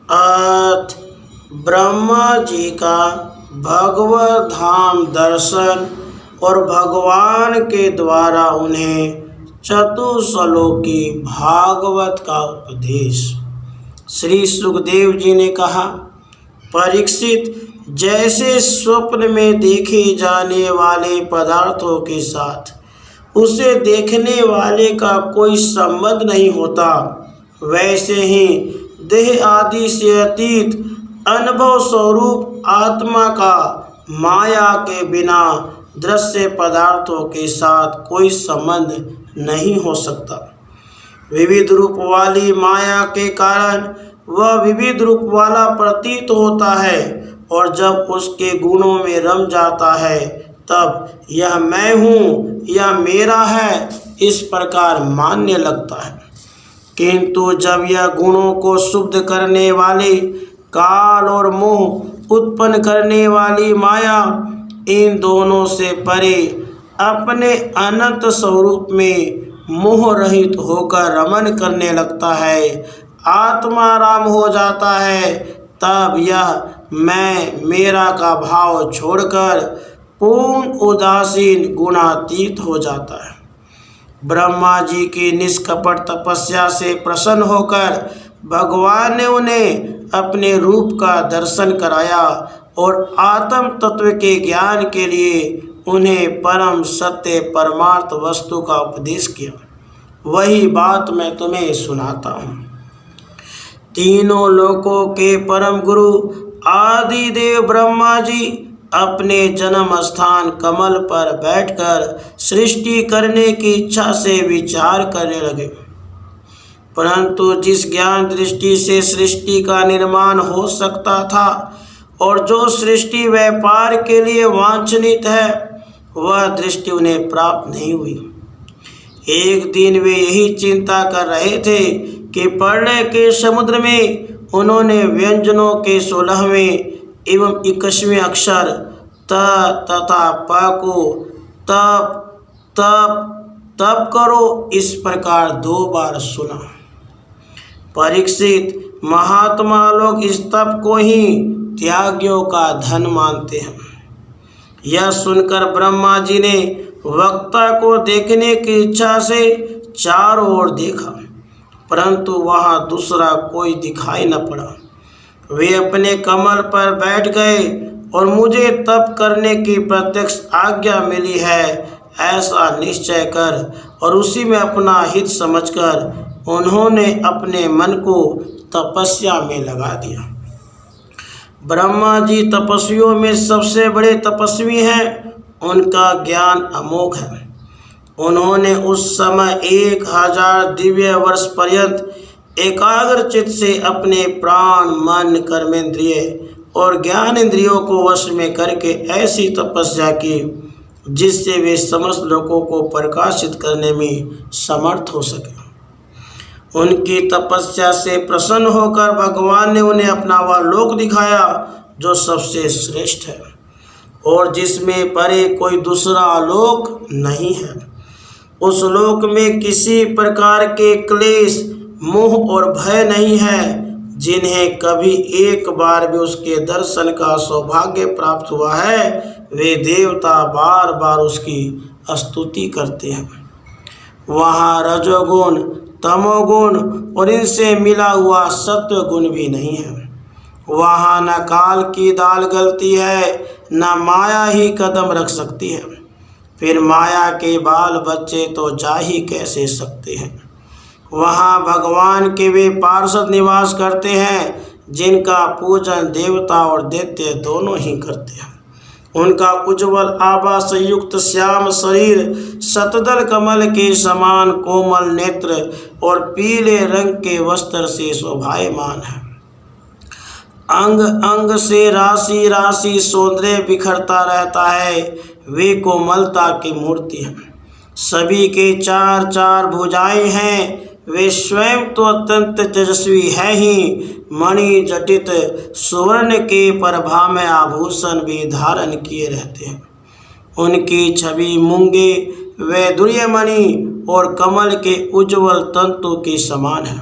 अथ ब्रह्मा जी का भगवत धाम दर्शन और भगवान के द्वारा उन्हें चतुश्लोकी भागवत का उपदेश। श्री सुखदेव जी ने कहा, परीक्षित, जैसे स्वप्न में देखे जाने वाले पदार्थों के साथ उसे देखने वाले का कोई संबंध नहीं होता, वैसे ही देह आदि से अतीत अनुभव स्वरूप आत्मा का माया के बिना दृश्य पदार्थों के साथ कोई संबंध नहीं हो सकता। विविध रूप वाली माया के कारण वह विविध रूप वाला प्रतीत होता है और जब उसके गुणों में रम जाता है तब यह मैं हूँ, यह मेरा है, इस प्रकार मानने लगता है। किंतु जब यह गुणों को शुद्ध करने वाले काल और मोह उत्पन्न करने वाली माया इन दोनों से परे अपने अनंत स्वरूप में मोह रहित होकर रमन करने लगता है, आत्माराम हो जाता है, तब यह मैं मेरा का भाव छोड़कर पूर्ण उदासीन गुणातीत हो जाता है। ब्रह्मा जी की निष्कपट तपस्या से प्रसन्न होकर भगवान ने उन्हें अपने रूप का दर्शन कराया और आत्म तत्व के ज्ञान के लिए उन्हें परम सत्य परमार्थ वस्तु का उपदेश किया। वही बात मैं तुम्हें सुनाता हूँ। तीनों लोकों के परम गुरु आदि देव ब्रह्मा जी अपने जन्म स्थान कमल पर बैठकर सृष्टि करने की इच्छा से विचार करने लगे, परंतु जिस ज्ञान दृष्टि से सृष्टि का निर्माण हो सकता था और जो सृष्टि व्यापार के लिए वांछनीय है, वह दृष्टि उन्हें प्राप्त नहीं हुई। एक दिन वे यही चिंता कर रहे थे कि प्रलय के समुद्र में उन्होंने व्यंजनों के 16वें एवं 21वें अक्षर त तथा प को तप तप तप करो इस प्रकार 2 बार सुना। परीक्षित, महात्मा लोग इस तप को ही त्यागियों का धन मानते हैं। यह सुनकर ब्रह्मा जी ने वक्ता को देखने की इच्छा से चारों ओर देखा, परंतु वहाँ दूसरा कोई दिखाई न पड़ा। वे अपने कमल पर बैठ गए और मुझे तप करने की प्रत्यक्ष आज्ञा मिली है ऐसा निश्चय कर और उसी में अपना हित समझकर उन्होंने अपने मन को तपस्या में लगा दिया। ब्रह्मा जी तपस्वियों में सबसे बड़े तपस्वी हैं, उनका ज्ञान अमोघ है। उन्होंने उस समय 1000 दिव्य वर्ष पर्यंत एकाग्र चित्त से अपने प्राण, मन, कर्मेंद्रिय और ज्ञान इंद्रियों को वश में करके ऐसी तपस्या की जिससे वे समस्त लोगों को प्रकाशित करने में समर्थ हो सके। उनकी तपस्या से प्रसन्न होकर भगवान ने उन्हें अपना वह लोक दिखाया जो सबसे श्रेष्ठ है और जिसमें परे कोई दूसरा लोक नहीं है। उस लोक में किसी प्रकार के क्लेश, मोह और भय नहीं है। जिन्हें कभी एक बार भी उसके दर्शन का सौभाग्य प्राप्त हुआ है, वे देवता बार बार उसकी स्तुति करते हैं। वहाँ रजोगुण, तमोगुण और इनसे मिला हुआ सत्व गुण भी नहीं है। वहाँ न काल की दाल गलती है, न माया ही कदम रख सकती है। फिर माया के बाल बच्चे तो जा ही कैसे सकते हैं। वहाँ भगवान के वे पार्षद निवास करते हैं जिनका पूजन देवता और दैत्य दोनों ही करते हैं। उनका उज्ज्वल आभा से युक्त श्याम शरीर, शतदल कमल के समान कोमल नेत्र और पीले रंग के वस्त्र से शोभायमान है। अंग अंग से राशि राशि सौंदर्य बिखरता रहता है। वे कोमलता की मूर्ति है। सभी के 4 भुजाएं हैं। वे स्वयं तो अत्यंत तेजस्वी है ही, मणि जटित सुवर्ण के प्रभा में आभूषण भी धारण किए रहते हैं। उनकी छवि मूंगे वैदुर्य मणि और कमल के उज्ज्वल तंतु के समान है।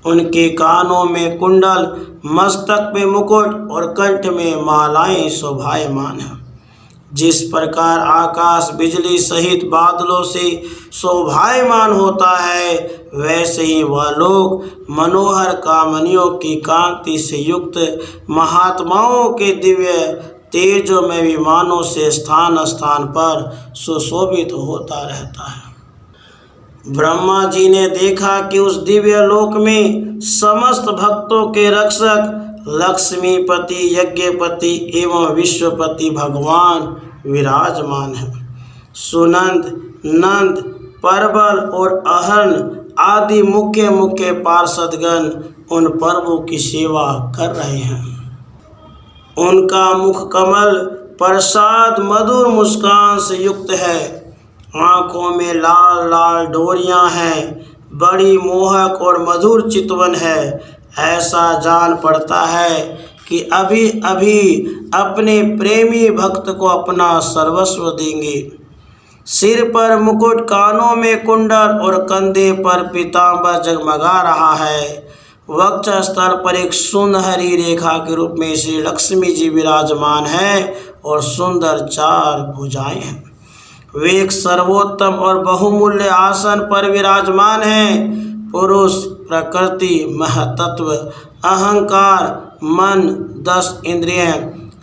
उनके कानों में कुंडल, मस्तक में मुकुट और कंठ में मालाएं शोभायमान हैं। जिस प्रकार आकाश बिजली सहित बादलों से शोभायमान होता है, वैसे ही वह लोग मनोहर कामनियों की कांति से युक्त महात्माओं के दिव्य तेजोमय विमानों से स्थान स्थान पर सुशोभित होता रहता है। ब्रह्मा जी ने देखा कि उस दिव्य लोक में समस्त भक्तों के रक्षक लक्ष्मीपति, यज्ञपति एवं विश्वपति भगवान विराजमान है। सुनंद, नंद, परबल और अहन आदि मुख्य मुख्य पार्षदगण उन प्रभु की सेवा कर रहे हैं। उनका मुख कमल प्रसाद मधुर मुस्कान से युक्त है। आँखों में लाल लाल डोरियां हैं, बड़ी मोहक और मधुर चितवन है। ऐसा जान पड़ता है कि अभी अभी अपने प्रेमी भक्त को अपना सर्वस्व देंगे। सिर पर मुकुट, कानों में कुंडल और कंधे पर पीतांबर जगमगा रहा है। वक्ष स्थल पर एक सुनहरी रेखा के रूप में श्री लक्ष्मी जी विराजमान है और सुंदर 4 भुजाएं हैं। वे एक सर्वोत्तम और बहुमूल्य आसन पर विराजमान हैं। पुरुष, प्रकृति, महतत्व, अहंकार, मन, 10 इंद्रियां,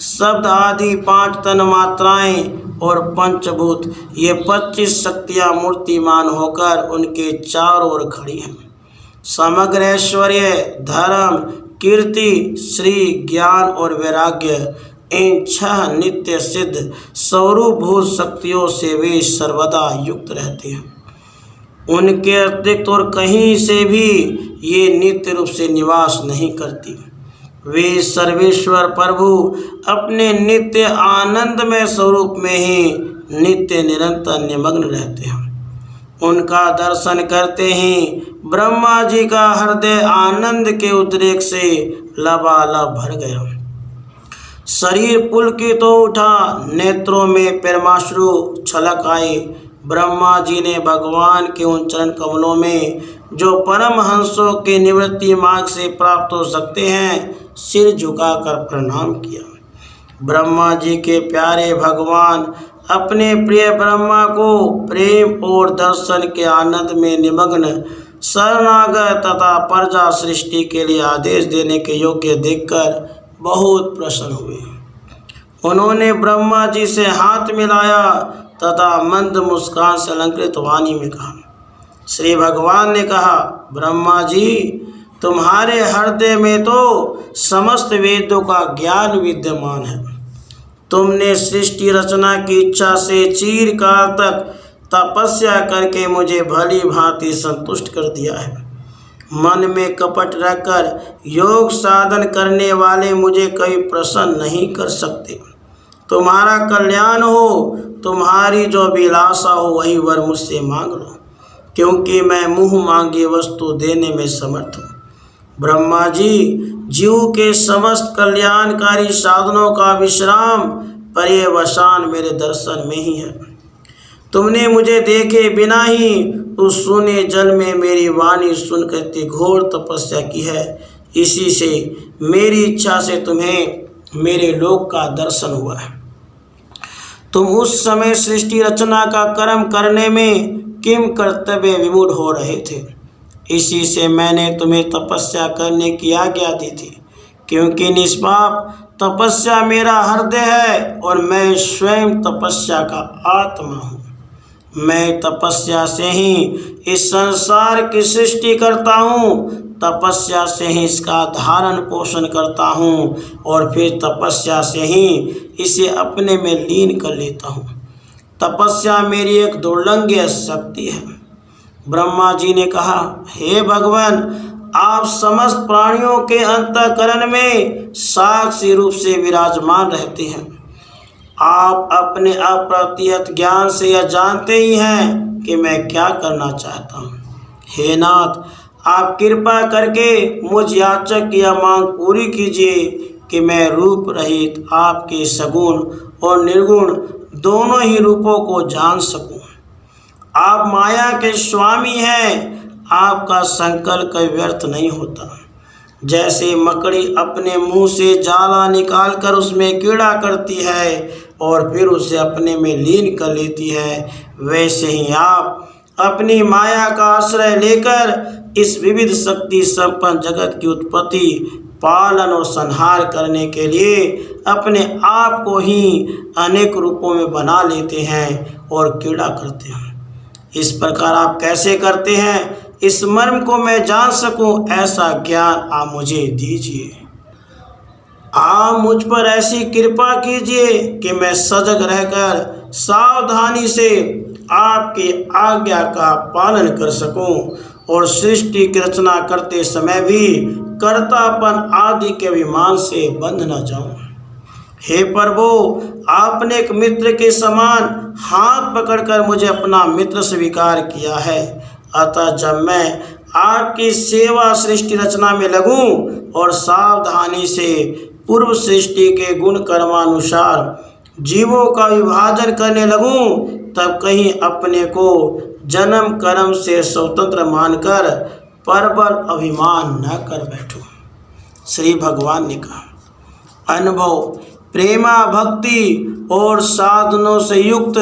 शब्द आदि 5 तन मात्राएं और पंचभूत, ये 25 शक्तियां मूर्तिमान होकर उनके चारों ओर खड़ी हैं। समग्र ऐश्वर्य, धर्म, कीर्ति, श्री, ज्ञान और वैराग्य, इन 6 नित्य सिद्ध स्वरूपभूत शक्तियों से वे सर्वदा युक्त रहते हैं। उनके अतिरिक्त और कहीं से भी ये नित्य रूप से निवास नहीं करती। वे सर्वेश्वर प्रभु अपने नित्य आनंदमय स्वरूप में ही नित्य निरंतर निमग्न रहते हैं। उनका दर्शन करते ही ब्रह्मा जी का हृदय आनंद के उद्रेक से लबालब भर गया। शरीर पुलकित हो उठा, नेत्रों में प्रेमाश्रु छलक आए। ब्रह्मा जी ने भगवान के उन चरण कमलों में, जो परमहंसों के निवृत्ति मार्ग से प्राप्त हो सकते हैं, सिर झुकाकर प्रणाम किया। ब्रह्मा जी के प्यारे भगवान अपने प्रिय ब्रह्मा को प्रेम और दर्शन के आनंद में निमग्न शरणागत तथा प्रजा सृष्टि के लिए आदेश देने के योग्य देखकर बहुत प्रसन्न हुए। उन्होंने ब्रह्मा जी से हाथ मिलाया तथा मंद मुस्कान से अलंकृत वाणी में कहा। श्री भगवान ने कहा, ब्रह्मा जी, तुम्हारे हृदय में तो समस्त वेदों का ज्ञान विद्यमान है। तुमने सृष्टि रचना की इच्छा से चिरकाल तक तपस्या करके मुझे भली भांति संतुष्ट कर दिया है। मन में कपट रखकर योग साधन करने वाले मुझे कभी प्रसन्न नहीं कर सकते। तुम्हारा कल्याण हो, तुम्हारी जो अभिलाषा हो वही वर मुझसे मांग लो, क्योंकि मैं मुँह मांगी वस्तु देने में समर्थ हूँ। ब्रह्मा जी, जीव के समस्त कल्याणकारी साधनों का विश्राम पर्यवसान मेरे दर्शन में ही है। तुमने मुझे देखे बिना ही उस सूने जल में मेरी वाणी सुनकर घोर तपस्या की है। इसी से मेरी इच्छा से तुम्हें मेरे लोक का दर्शन हुआ है। तुम उस समय सृष्टि रचना का कर्म करने में किम कर्तव्य विमूढ़ हो रहे थे। इसी से मैंने तुम्हें तपस्या करने की आज्ञा दी थी, क्योंकि निष्पाप तपस्या मेरा हृदय है और मैं स्वयं तपस्या का आत्मा हूँ। मैं तपस्या से ही इस संसार की सृष्टि करता हूँ, तपस्या से ही इसका धारण पोषण करता हूँ और फिर तपस्या से ही इसे अपने में लीन कर लेता हूँ। तपस्या मेरी एक दुर्लंघ्य शक्ति है। ब्रह्मा जी ने कहा, हे भगवान, आप समस्त प्राणियों के अंतःकरण में साक्षी रूप से विराजमान रहते हैं। आप अपने अप्रतिहत ज्ञान से यह जानते ही हैं कि मैं क्या करना चाहता हूँ। हे नाथ, आप कृपा करके मुझ याचक की यह मांग पूरी कीजिए कि मैं रूप रहित आपके सगुण और निर्गुण दोनों ही रूपों को जान सकूं। आप माया के स्वामी हैं। आपका संकल्प कभी व्यर्थ नहीं होता। जैसे मकड़ी अपने मुंह से जाला निकालकर उसमें कीड़ा करती है और फिर उसे अपने में लीन कर लेती है, वैसे ही आप अपनी माया का आश्रय लेकर इस विविध शक्ति संपन्न जगत की उत्पत्ति, पालन और संहार करने के लिए अपने आप को ही अनेक रूपों में बना लेते हैं और कीड़ा करते हैं। इस प्रकार आप कैसे करते हैं, इस मर्म को मैं जान सकूं, ऐसा ज्ञान आप मुझे दीजिए। आप मुझ पर ऐसी कृपा कीजिए कि मैं सजग रहकर सावधानी से आपकी आज्ञा का पालन कर सकूं और सृष्टि की रचना करते समय भी कर्तापन आदि के अभिमान से बंध न जाऊं। हे प्रभु, आपने एक मित्र के समान हाथ पकड़कर मुझे अपना मित्र स्वीकार किया है, अतः जब मैं आपकी सेवा सृष्टि रचना में लगूं और सावधानी से पूर्व सृष्टि के गुण कर्मानुसार जीवों का विभाजन करने लगूं, तब कहीं अपने को जन्म कर्म से स्वतंत्र मानकर प्रबल अभिमान न कर बैठूं। श्री भगवान ने कहा, अनुभव, प्रेमा भक्ति और साधनों से युक्त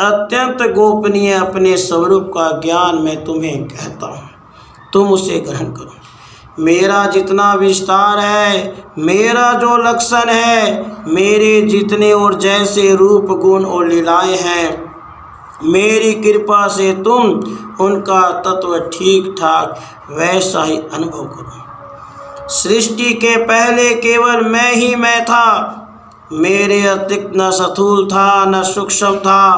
अत्यंत गोपनीय अपने स्वरूप का ज्ञान मैं तुम्हें कहता हूँ, तुम उसे ग्रहण करो। मेरा जितना विस्तार है, मेरा जो लक्षण है, मेरे जितने और जैसे रूप गुण और लीलाएं हैं, मेरी कृपा से तुम उनका तत्व ठीक ठाक वैसा ही अनुभव करो। सृष्टि के पहले केवल मैं ही मैं था, मेरे अतिरिक्त न स्थूल था न सूक्ष्म था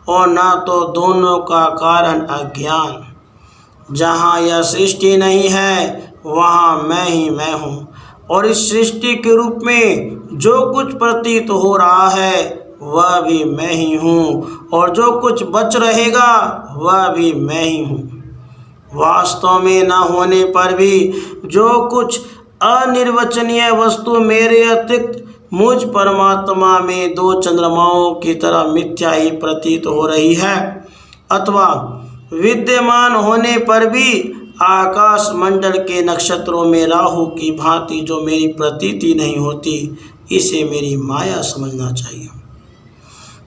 और न तो दोनों का कारण अज्ञान। जहाँ यह सृष्टि नहीं है वहाँ मैं ही मैं हूँ, और इस सृष्टि के रूप में जो कुछ प्रतीत हो रहा है वह भी मैं ही हूँ, और जो कुछ बच रहेगा वह भी मैं ही हूँ। वास्तव में न होने पर भी जो कुछ अनिर्वचनीय वस्तु मेरे अतिरिक्त मुझ परमात्मा में दो चंद्रमाओं की तरह मिथ्या ही प्रतीत हो रही है, अथवा विद्यमान होने पर भी आकाश मंडल के नक्षत्रों में राहु की भांति जो मेरी प्रतीति नहीं होती, इसे मेरी माया समझना चाहिए।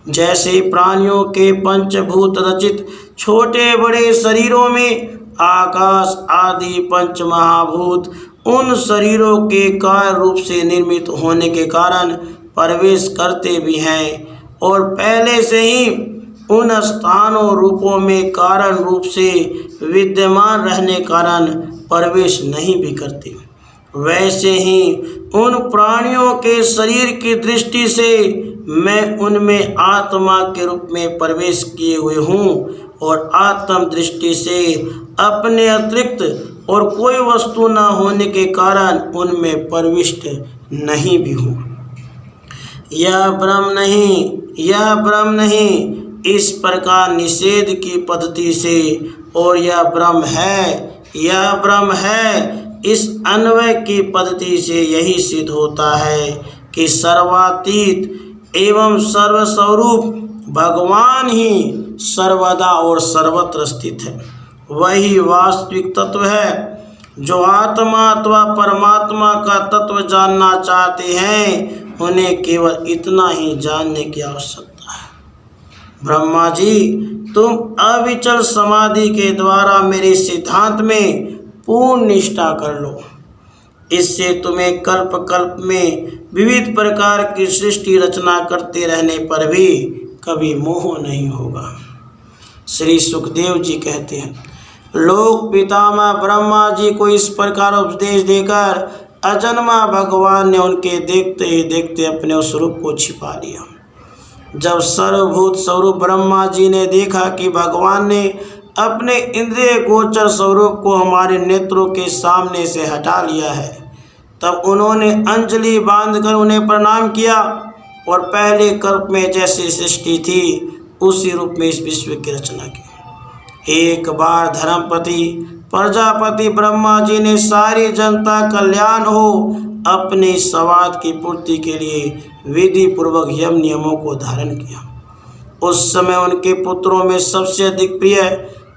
जैसे प्राणियों के पंचभूत रचित छोटे बड़े शरीरों में आकाश आदि पंच महाभूत उन शरीरों के कार्य रूप से निर्मित होने के कारण प्रवेश करते भी हैं, और पहले से ही उन स्थानों रूपों में कारण रूप से विद्यमान रहने कारण प्रवेश नहीं भी करते, वैसे ही उन प्राणियों के शरीर की दृष्टि से मैं उनमें आत्मा के रूप में प्रवेश किए हुए हूँ, और आत्म दृष्टि से अपने अतिरिक्त और कोई वस्तु न होने के कारण उनमें प्रविष्ट नहीं भी हूँ। यह ब्रह्म नहीं, यह ब्रह्म नहीं, इस प्रकार निषेध की पद्धति से, और यह ब्रह्म है, यह ब्रह्म है, इस अन्वय की पद्धति से यही सिद्ध होता है कि सर्वातीत एवं सर्वस्वरूप भगवान ही सर्वदा और सर्वत्र स्थित है। वही वास्तविक तत्व है। जो आत्मा अथवा परमात्मा का तत्व जानना चाहते हैं, उन्हें केवल इतना ही जानने की आवश्यकता है। ब्रह्मा जी, तुम अविचल समाधि के द्वारा मेरे सिद्धांत में पूर्ण निष्ठा कर लो, इससे तुम्हें कल्प कल्प में विविध प्रकार की सृष्टि रचना करते रहने पर भी कभी मोह नहीं होगा। श्री सुखदेव जी कहते हैं, लोक पितामह ब्रह्मा जी को इस प्रकार उपदेश देकर अजन्मा भगवान ने उनके देखते ही देखते अपने उस स्वरूप को छिपा लिया। जब सर्वभूत स्वरूप ब्रह्मा जी ने देखा कि भगवान ने अपने इंद्रिय गोचर स्वरूप को हमारे नेत्रों के सामने से हटा लिया है, तब उन्होंने अंजलि बांधकर उन्हें प्रणाम किया और पहले कल्प में जैसी सृष्टि थी उसी रूप में इस विश्व की रचना की। एक बार धर्मपति प्रजापति ब्रह्मा जी ने सारी जनता कल्याण हो अपने स्वाद की पूर्ति के लिए विधि पूर्वक यम नियमों को धारण किया। उस समय उनके पुत्रों में सबसे अधिक प्रिय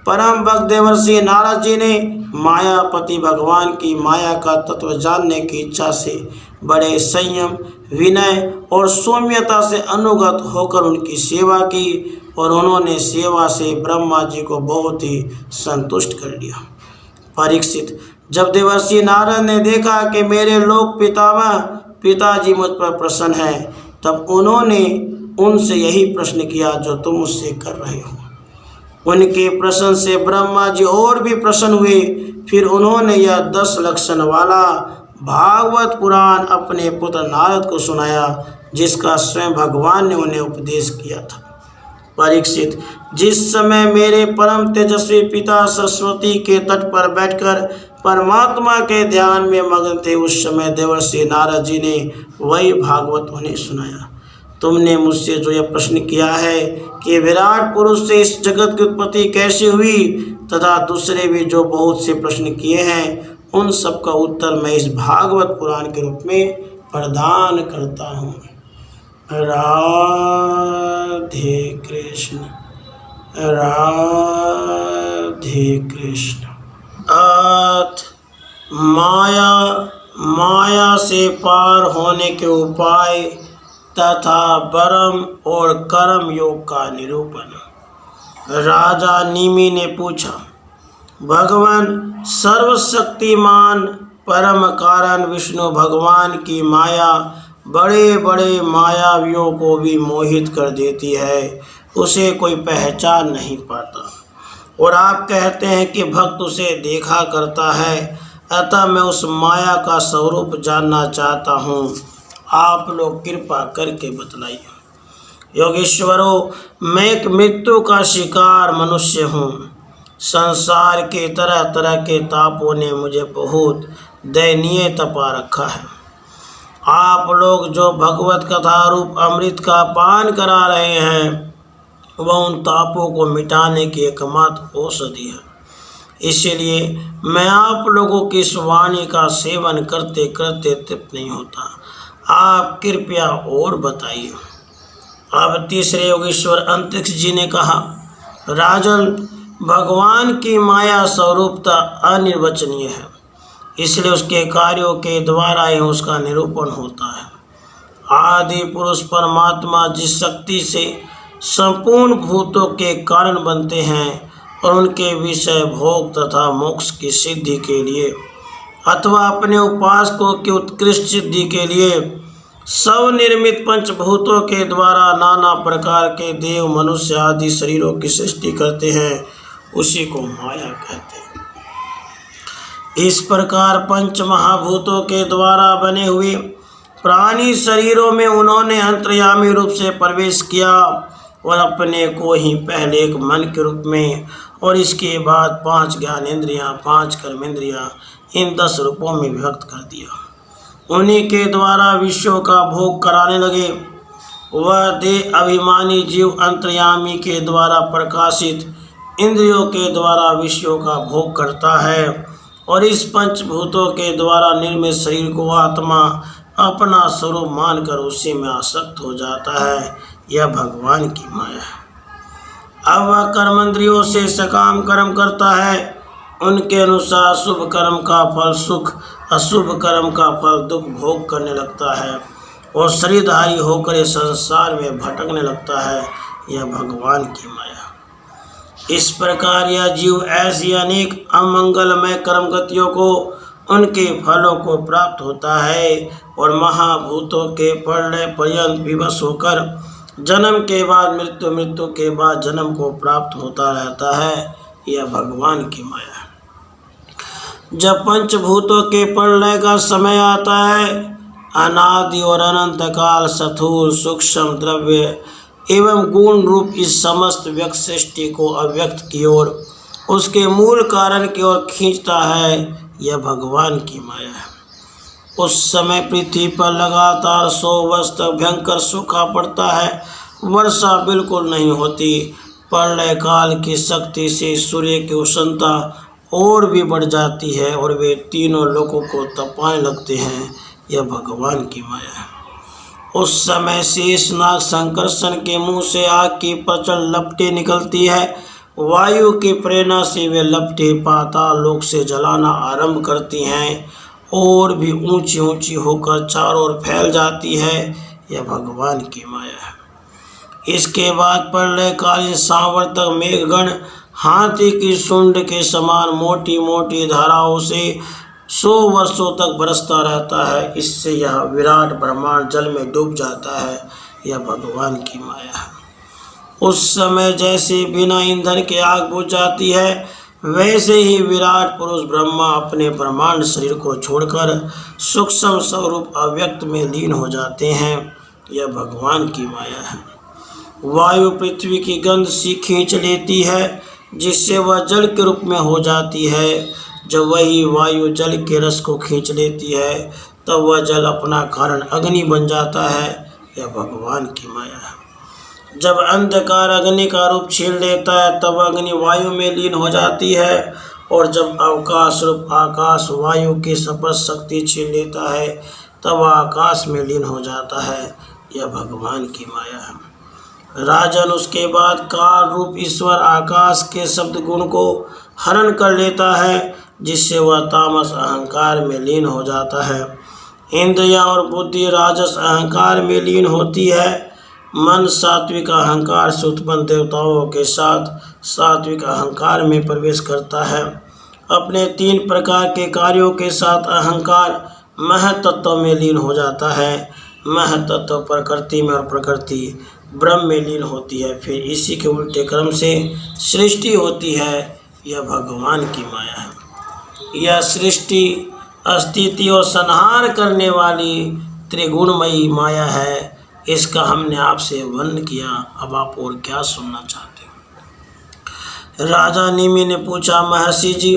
परम भक्त देवर्षि नारद जी ने मायापति भगवान की माया का तत्व जानने की इच्छा से बड़े संयम, विनय और सौम्यता से अनुगत होकर उनकी सेवा की और उन्होंने सेवा से ब्रह्मा जी को बहुत ही संतुष्ट कर लिया। परीक्षित, जब देवर्षि नारद ने देखा कि मेरे लोक पितामह पिताजी मुझ पर प्रसन्न हैं, तब उन्होंने उनसे यही प्रश्न किया जो तुम मुझसे कर रहे हो। उनके प्रश्न से ब्रह्मा जी और भी प्रसन्न हुए। फिर उन्होंने यह 10 लक्षण वाला भागवत पुराण अपने पुत्र नारद को सुनाया, जिसका स्वयं भगवान ने उन्हें उपदेश किया था। परीक्षित, जिस समय मेरे परम तेजस्वी पिता सरस्वती के तट पर बैठकर परमात्मा के ध्यान में मग्न थे, उस समय देवर्षि नारद जी ने वही भागवत उन्हें सुनाया। तुमने मुझसे जो यह प्रश्न किया है कि विराट पुरुष से इस जगत की उत्पत्ति कैसे हुई, तथा दूसरे भी जो बहुत से प्रश्न किए हैं, उन सब का उत्तर मैं इस भागवत पुराण के रूप में प्रदान करता हूँ। राधे कृष्ण, राधे कृष्ण। अर्थ, माया से पार होने के उपाय तथा ब्रह्म और कर्म योग का निरूपण। राजा निमि ने पूछा, भगवान सर्वशक्तिमान परम कारण विष्णु भगवान की माया बड़े बड़े मायावियों को भी मोहित कर देती है, उसे कोई पहचान नहीं पाता। और आप कहते हैं कि भक्त उसे देखा करता है, अतः मैं उस माया का स्वरूप जानना चाहता हूँ। आप लोग कृपा करके बतलाइए। योगेश्वरों, मैं एक मृत्यु का शिकार मनुष्य हूँ। संसार के तरह तरह के तापों ने मुझे बहुत दयनीय तपा रखा है। आप लोग जो भगवत कथा रूप अमृत का पान करा रहे हैं, वह उन तापों को मिटाने की एकमात्र औषधि है। इसलिए मैं आप लोगों की इस वाणी का सेवन करते करते तृप्त नहीं होता। आप कृपया और बताइए। अब तीसरे योगेश्वर अंतरिक्ष जी ने कहा, राजन, भगवान की माया स्वरूपता अनिर्वचनीय है, इसलिए उसके कार्यों के द्वारा ही उसका निरूपण होता है। आदि पुरुष परमात्मा जिस शक्ति से संपूर्ण भूतों के कारण बनते हैं और उनके विषय भोग तथा मोक्ष की सिद्धि के लिए अथवा अपने उपासकों की उत्कृष्ट सिद्धि के लिए सब निर्मित पंचभूतों के द्वारा नाना प्रकार के देव, मनुष्य आदि शरीरों की सृष्टि करते हैं, उसी को माया कहते हैं। इस प्रकार पंच महाभूतों के द्वारा बने हुए प्राणी शरीरों में उन्होंने अंतर्यामी रूप से प्रवेश किया और अपने को ही पहले एक मन के रूप में और इसके बाद 5 ज्ञानेंद्रियां, 5 कर्मेंद्रियां, इन 10 रूपों में विभक्त कर दिया। उन्हीं के द्वारा विश्वों का भोग कराने लगे। वह देह अभिमानी जीव अंतर्यामी के द्वारा प्रकाशित इंद्रियों के द्वारा विषयों का भोग करता है और इस पंचभूतों के द्वारा निर्मित शरीर को आत्मा अपना स्वरूप मानकर उसी में आसक्त हो जाता है। यह भगवान की माया है। अब वह कर्मेंद्रियों से सकाम कर्म करता है। उनके अनुसार शुभ कर्म का फल सुख, अशुभ कर्म का फल दुख भोग करने लगता है और शरीरधारी होकर इस संसार में भटकने लगता है। यह भगवान की माया। इस प्रकार यह जीव ऐसी अनेक अमंगलमय कर्म गतियों को, उनके फलों को प्राप्त होता है और महाभूतों के प्रलय पर्यंत विवश होकर जन्म के बाद मृत्यु, मृत्यु के बाद जन्म को प्राप्त होता रहता है। यह भगवान की माया है। जब पंचभूतों के प्रलय का समय आता है, अनादि और अनंत काल स्थूल सूक्ष्म द्रव्य एवं गुण रूप इस समस्त व्यक्त सृष्टि को अव्यक्त की ओर, उसके मूल कारण की ओर खींचता है। यह भगवान की माया है। उस समय पृथ्वी पर लगातार 100 वर्ष तक भयंकर सूखा पड़ता है, वर्षा बिल्कुल नहीं होती। प्रलय काल की शक्ति से सूर्य की उष्णता और भी बढ़ जाती है और वे तीनों लोगों को तपाने लगते हैं। यह भगवान की माया है। उस समय शेषनाग संकर्षण के मुंह से आग की प्रचंड लपटें निकलती है। वायु की प्रेरणा से वे लपटे पाताल लोक से जलाना आरंभ करती हैं और भी ऊंची ऊंची होकर चारों ओर फैल जाती है। यह भगवान की माया है। इसके बाद प्रलयकालीन सावर्तक मेघगण हाथी की सूंड के समान मोटी मोटी धाराओं से 100 वर्षों तक बरसता रहता है। इससे यह विराट ब्रह्मांड जल में डूब जाता है। यह भगवान की माया है। उस समय जैसे बिना ईंधन के आग बुझ जाती है, वैसे ही विराट पुरुष ब्रह्मा अपने ब्रह्मांड शरीर को छोड़कर सूक्ष्म स्वरूप अव्यक्त में लीन हो जाते हैं। यह भगवान की माया है। वायु पृथ्वी की गंध सी खींच लेती है, जिससे वह जल के रूप में हो जाती है। जब वही वायु जल के रस को खींच लेती है, तब वह जल अपना कारण अग्नि बन जाता है। यह भगवान की माया है। जब अंधकार अग्नि का रूप छीन लेता है, तब अग्नि वायु में लीन हो जाती है। और जब अवकाश रूप आकाश वायु की स्पर्श शक्ति छीन लेता है, तब आकाश में लीन हो जाता है। यह भगवान की माया है। राजन, उसके बाद काल रूप ईश्वर आकाश के शब्द गुण को हरण कर लेता है, जिससे वह तामस अहंकार में लीन हो जाता है। इंद्रियां और बुद्धि राजस अहंकार में लीन होती है। मन सात्विक अहंकार से उत्पन्न देवताओं के साथ सात्विक अहंकार में प्रवेश करता है। अपने 3 प्रकार के कार्यों के साथ अहंकार महतत्व में लीन हो जाता है। महतत्व प्रकृति में और प्रकृति ब्रह्म में लीन होती है। फिर इसी के उल्टे क्रम से सृष्टि होती है। यह भगवान की माया है। यह सृष्टि अस्तित्व और संहार करने वाली त्रिगुणमयी माया है। इसका हमने आपसे वर्णन किया। अब आप और क्या सुनना चाहते हो? राजा निमि ने पूछा, महर्षि जी,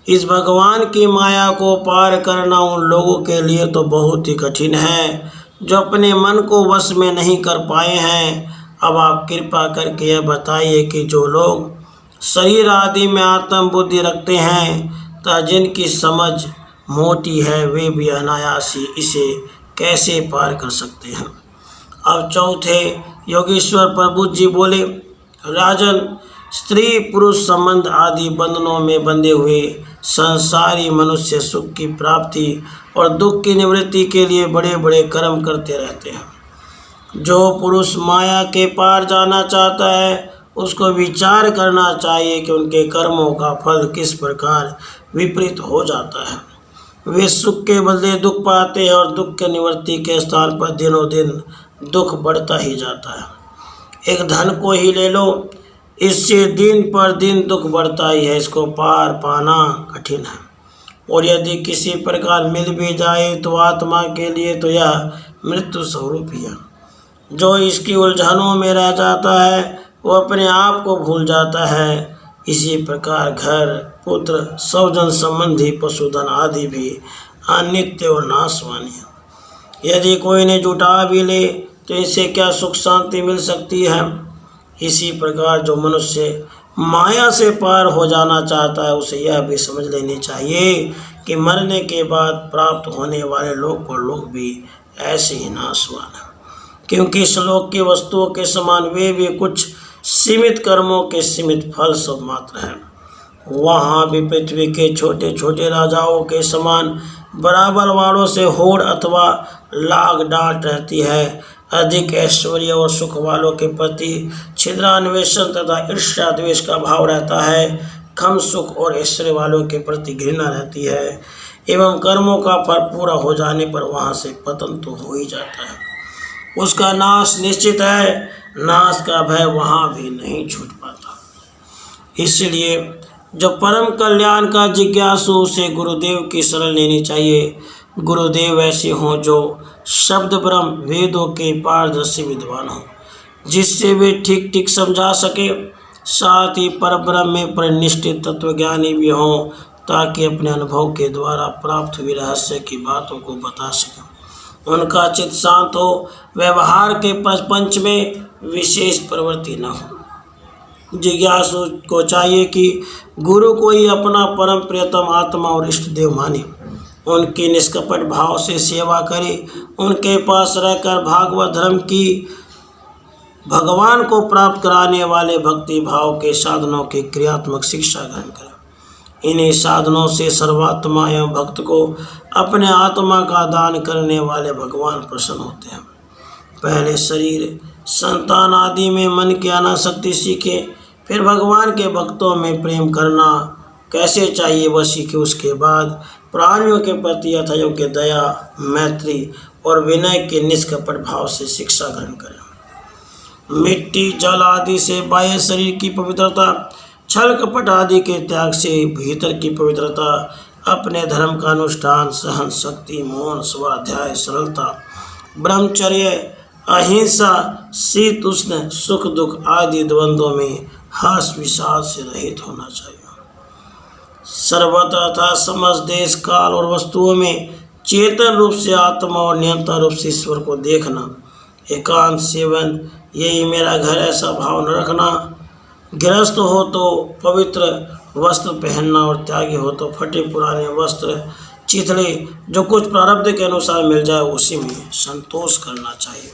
इस भगवान की माया को पार करना उन लोगों के लिए तो बहुत ही कठिन है जो अपने मन को वश में नहीं कर पाए हैं। अब आप कृपा करके यह बताइए कि जो लोग शरीर आदि में आत्म बुद्धि रखते हैं तथा जिनकी समझ मोटी है, वे भी अनायास ही इसे कैसे पार कर सकते हैं। अब चौथे योगेश्वर प्रभु जी बोले, राजन, स्त्री पुरुष संबंध आदि बंधनों में बंधे हुए संसारी मनुष्य सुख की प्राप्ति और दुख की निवृत्ति के लिए बड़े बड़े कर्म करते रहते हैं। जो पुरुष माया के पार जाना चाहता है, उसको विचार करना चाहिए कि उनके कर्मों का फल किस प्रकार विपरीत हो जाता है। वे सुख के बदले दुख पाते हैं और दुख के निवृत्ति के स्थान पर दिनों दिन दुख बढ़ता ही जाता है। एक धन को ही ले लो, इससे दिन पर दिन दुख बढ़ता ही है। इसको पार पाना कठिन है। और यदि किसी प्रकार मिल भी जाए तो आत्मा के लिए तो यह मृत्यु स्वरूप ही है। जो इसकी उलझनों में रह जाता है, वो अपने आप को भूल जाता है। इसी प्रकार घर, पुत्र, स्वजन संबंधी, पशुधन आदि भी अनित्य और नाशवान है। यदि कोई ने जुटा भी ले तो इससे क्या सुख शांति मिल सकती है। इसी प्रकार जो मनुष्य माया से पार हो जाना चाहता है, उसे यह भी समझ लेनी चाहिए कि मरने के बाद प्राप्त होने वाले लोक और लोक भी ऐसे ही नाशवान है। क्योंकि इस लोक की वस्तुओं के समान वे भी कुछ सीमित कर्मों के सीमित फल सब मात्र है। वहाँ भी पृथ्वी के छोटे छोटे राजाओं के समान बराबर वालों से होड़ अथवा लाग डांट रहती है। अधिक ऐश्वर्य और सुख वालों के प्रति छिद्रान्वेषण तथा ईर्ष्या द्वेष का भाव रहता है। कम सुख और ऐश्वर्य वालों के प्रति घृणा रहती है। एवं कर्मों का फल पूरा हो जाने पर वहाँ से पतन तो हो ही जाता है। उसका नाश निश्चित है। नाश का भय वहाँ भी नहीं छूट पाता। इसलिए जो परम कल्याण का जिज्ञासु, उसे गुरुदेव की शरण लेनी चाहिए। गुरुदेव ऐसे हों जो शब्द ब्रह्म वेदों के पारदर्शी विद्वान हों, जिससे वे ठीक ठीक समझा सके। साथ ही परब्रह्म में परिनिष्ठित तत्वज्ञानी भी हों, ताकि अपने अनुभव के द्वारा प्राप्त हुई रहस्य की बातों को बता सकें। उनका चित्त शांत हो, व्यवहार के पंच में विशेष प्रवृत्ति न हो। जिज्ञासु को चाहिए कि गुरु को ही अपना परम प्रियतम आत्मा और इष्ट देव माने, उनकी निष्कपट भाव से सेवा करे, उनके पास रहकर भागवत धर्म की भगवान को प्राप्त कराने वाले भक्ति भाव के साधनों की क्रियात्मक शिक्षा ग्रहण करें। इन्हीं साधनों से सर्वात्मा एवं भक्त को अपने आत्मा का दान करने वाले भगवान प्रसन्न होते हैं। पहले शरीर, संतान आदि में मन की अनासक्ति सीखे, फिर भगवान के भक्तों में प्रेम करना कैसे चाहिए वह सीखे। उसके बाद प्राणियों के प्रति यथायोग्य दया, मैत्री और विनय के निष्कपट भाव से शिक्षा ग्रहण करें। मिट्टी, जल आदि से बाह्य शरीर की पवित्रता, छल कपट आदि के त्याग से भीतर की पवित्रता, अपने धर्म का अनुष्ठान, सहन शक्ति, मौन, स्वाध्याय, सरलता, ब्रह्मचर्य, अहिंसा, शीत उष्ण, सुख दुख आदि द्वंद्वों में हर्ष विषाद से रहित होना चाहिए। सर्वत्र तथा समस्त देश, काल और वस्तुओं में चेतन रूप से आत्मा और नियंता रूप से ईश्वर को देखना। एकांत सेवन, यही मेरा घर, ऐसा भाव न रखना। गृहस्थ हो तो पवित्र वस्त्र पहनना और त्यागी हो तो फटे पुराने वस्त्र, चिथड़े, जो कुछ प्रारब्ध के अनुसार मिल जाए उसी में संतोष करना चाहिए।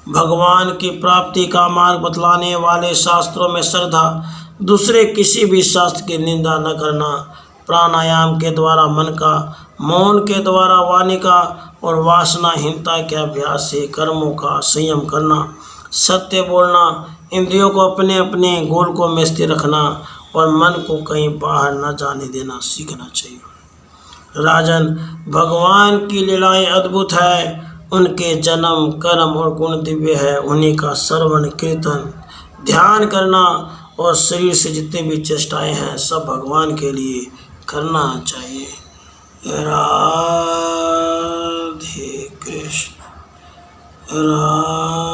भगवान की प्राप्ति का मार्ग बतलाने वाले शास्त्रों में श्रद्धा, दूसरे किसी भी शास्त्र की निंदा न करना, प्राणायाम के द्वारा मन का, मौन के द्वारा वाणी का और वासनाहीनता के अभ्यास से कर्मों का संयम करना, सत्य बोलना, इंद्रियों को अपने अपने गोलकों में स्थिर रखना और मन को कहीं बाहर न जाने देना सीखना चाहिए। राजन, भगवान की लीलाएं अद्भुत है, उनके जन्म, कर्म और गुण दिव्य है। उन्हीं का श्रवण, कीर्तन, ध्यान करना और शरीर से जितने भी चेष्टाएं हैं सब भगवान के लिए करना चाहिए। राधे कृष्ण, राधे